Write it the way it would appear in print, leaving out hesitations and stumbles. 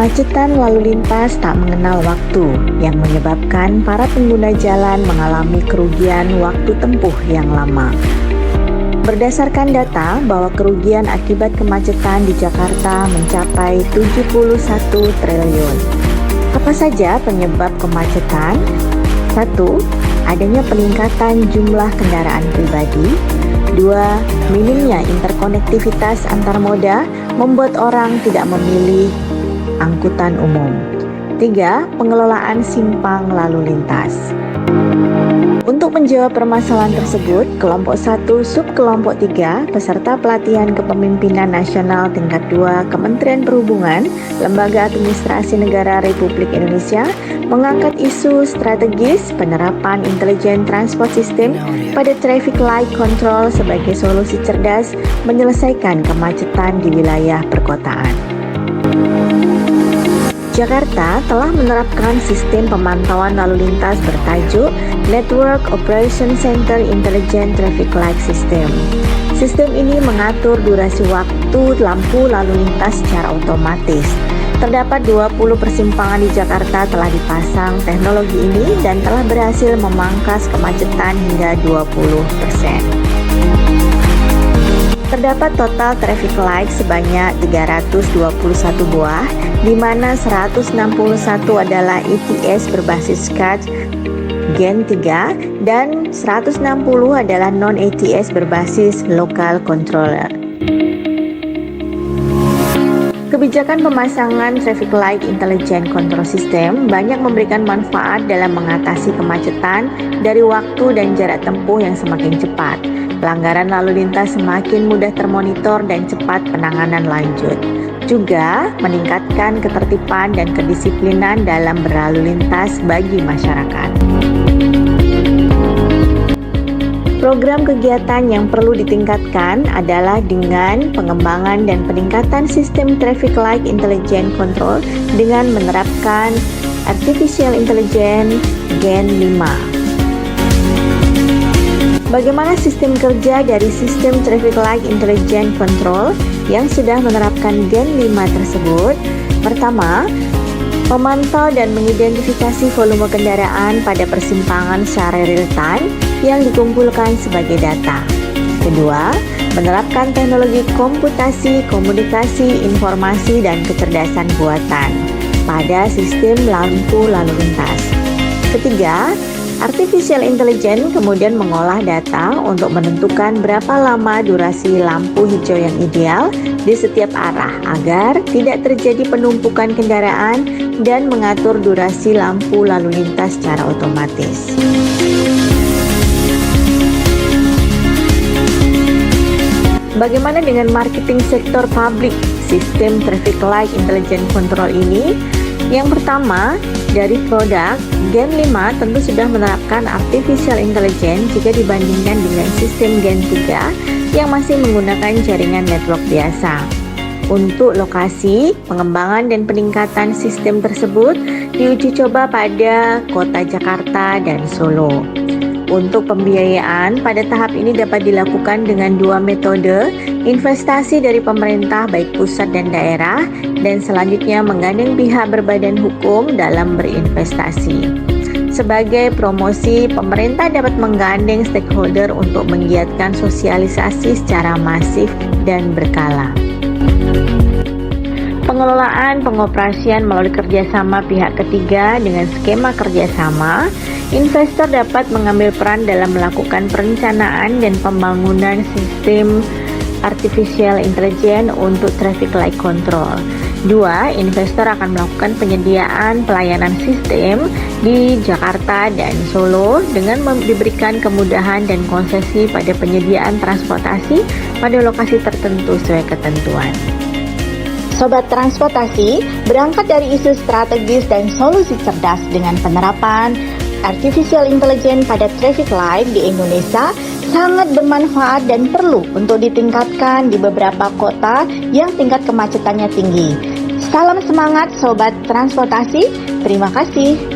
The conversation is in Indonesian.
Kemacetan lalu lintas tak mengenal waktu yang menyebabkan para pengguna jalan mengalami kerugian waktu tempuh yang lama. Berdasarkan data bahwa kerugian akibat kemacetan di Jakarta mencapai 71 triliun. Apa saja penyebab kemacetan? 1. Adanya peningkatan jumlah kendaraan pribadi. 2. Minimnya interkonektivitas antar moda membuat orang tidak memilih angkutan umum. 3. Pengelolaan simpang lalu lintas. Untuk menjawab permasalahan tersebut, kelompok 1 subkelompok 3 peserta pelatihan kepemimpinan nasional tingkat 2 Kementerian Perhubungan, Lembaga Administrasi Negara Republik Indonesia mengangkat isu strategis penerapan intelijen transport system pada traffic light control sebagai solusi cerdas menyelesaikan kemacetan di wilayah perkotaan. Jakarta telah menerapkan sistem pemantauan lalu lintas bertajuk Network Operation Center Intelligent Traffic Light System. Sistem ini mengatur durasi waktu lampu lalu lintas secara otomatis. Terdapat 20 persimpangan di Jakarta telah dipasang teknologi ini dan telah berhasil memangkas kemacetan hingga 20%. Terdapat total traffic light sebanyak 321 buah, di mana 161 adalah ETS berbasis CAT Gen 3 dan 160 adalah non-ETS berbasis Local Controller. Kebijakan pemasangan traffic light intelligent control system banyak memberikan manfaat dalam mengatasi kemacetan dari waktu dan jarak tempuh yang semakin cepat. Pelanggaran lalu lintas semakin mudah termonitor dan cepat penanganan lanjut. Juga meningkatkan ketertiban dan kedisiplinan dalam berlalu lintas bagi masyarakat. Program kegiatan yang perlu ditingkatkan adalah dengan pengembangan dan peningkatan sistem traffic light intelligent control dengan menerapkan artificial intelligence Gen 5. Bagaimana sistem kerja dari sistem Traffic Light Intelligent Control yang sudah menerapkan Gen 5 tersebut? Pertama, memantau dan mengidentifikasi volume kendaraan pada persimpangan secara real time yang dikumpulkan sebagai data. Kedua, menerapkan teknologi komputasi, komunikasi, informasi, dan kecerdasan buatan pada sistem lampu lalu lintas. Ketiga, Artificial Intelligence kemudian mengolah data untuk menentukan berapa lama durasi lampu hijau yang ideal di setiap arah agar tidak terjadi penumpukan kendaraan dan mengatur durasi lampu lalu lintas secara otomatis. Bagaimana dengan marketing sektor publik sistem Traffic Light Intelligent Control ini? Yang pertama, dari produk Gen 5 tentu sudah menerapkan Artificial Intelligence jika dibandingkan dengan sistem Gen 3 yang masih menggunakan jaringan network biasa. Untuk lokasi, pengembangan dan peningkatan sistem tersebut diuji coba pada Kota Jakarta dan Solo. Untuk pembiayaan, pada tahap ini dapat dilakukan dengan dua metode, investasi dari pemerintah baik pusat dan daerah, dan selanjutnya menggandeng pihak berbadan hukum dalam berinvestasi. Sebagai promosi, pemerintah dapat menggandeng stakeholder untuk menggiatkan sosialisasi secara masif dan berkala. Pengelolaan pengoperasian melalui kerjasama pihak ketiga dengan skema kerjasama, investor dapat mengambil peran dalam melakukan perencanaan dan pembangunan sistem Artificial Intelligence untuk Traffic Light Control. 2. Investor akan melakukan penyediaan pelayanan sistem di Jakarta dan Solo dengan diberikan kemudahan dan konsesi pada penyediaan transportasi pada lokasi tertentu sesuai ketentuan. Sobat Transportasi, berangkat dari isu strategis dan solusi cerdas dengan penerapan Artificial Intelligence pada traffic light di Indonesia sangat bermanfaat dan perlu untuk ditingkatkan di beberapa kota yang tingkat kemacetannya tinggi. Salam semangat Sobat Transportasi, terima kasih.